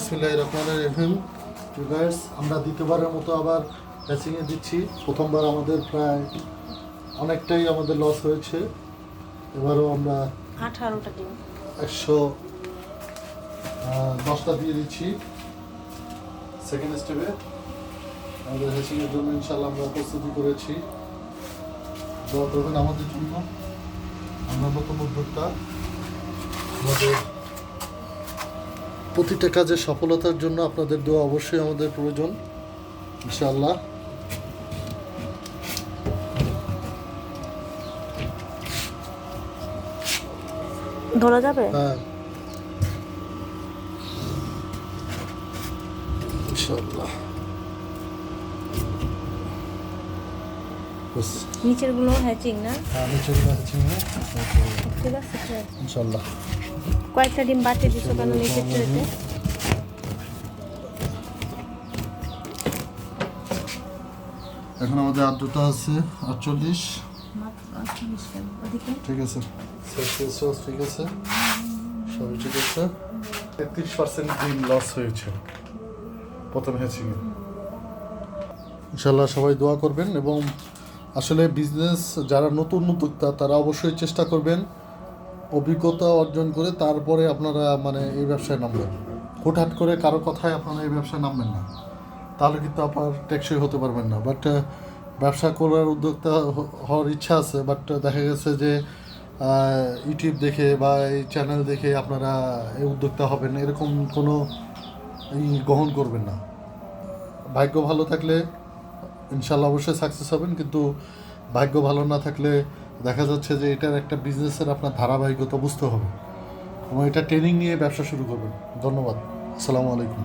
বিসমিল্লাহির রহমানির রহিম। গাইস, আমরা দ্বিতীয়বারের মতো আবার হ্যাচিংয়ে দিচ্ছি। প্রথমবার আমাদের প্রায় অনেকটাই আমাদের লস হয়েছে। এবারও আমরা 18টা ডিম 110টা দিয়ে দিচ্ছি সেকেন্ড স্টেপে। আমাদের হ্যাচিংয়ের জন্য ইনশাল্লাহ আমরা প্রস্তুতি করেছি। দোয়া করবেন আমাদের জন্য। আমরা নতুন উদ্যোক্তা, আমাদের প্রতিটা কাজের সফলতার জন্য আপনাদের দোয়া অবশ্যই আমাদের প্রয়োজন ইনশাআল্লাহ। ধরা যাবে? হ্যাঁ ইনশাআল্লাহ। নিচের গুলো হ্যাচিং না? হ্যাঁ, নিচের হ্যাচিং ঠিক আছে ইনশাআল্লাহ। কয়েকটা ডিম বাড়তে দিছো কেন নিচের ট্রেতে? এখন আমাদের আর্দ্রতা আছে 48। ঠিক আছে, সেলসিয়াস ঠিক আছে, সবই ঠিক আছে। 33% ডিম লস হয়েছে প্রথম হ্যাচিংয়ে। ইনশাল্লাহ সবাই দোয়া করবেন। এবং আসলে বিজনেস যারা নতুন উদ্যোক্তা তারা অবশ্যই চেষ্টা করবেন অভিজ্ঞতা অর্জন করে তারপরে আপনারা মানে এই ব্যবসায় নামবেন। হুটহাট করে কারো কথায় আপনারা এই ব্যবসায় নামবেন না, তাহলে কিন্তু আপনার টেকসই হতে পারবেন না। বাট ব্যবসা করার উদ্যোক্তা হওয়ার ইচ্ছা আছে, বাট দেখা গেছে যে ইউটিউব দেখে বা এই চ্যানেল দেখে আপনারা এই উদ্যোক্তা হবেন এরকম কোনো গ্রহণ করবেন না। ভাগ্য ভালো থাকলে ইনশাল্লাহ অবশ্যই সাকসেস হবেন, কিন্তু ভাগ্য ভালো না থাকলে দেখা যাচ্ছে যে এটার একটা বিজনেসের আপনার ধারাবাহিকতা বুঝতে হবে এবং এটা ট্রেনিং নিয়ে ব্যবসা শুরু করবেন। ধন্যবাদ। আসসালামু আলাইকুম।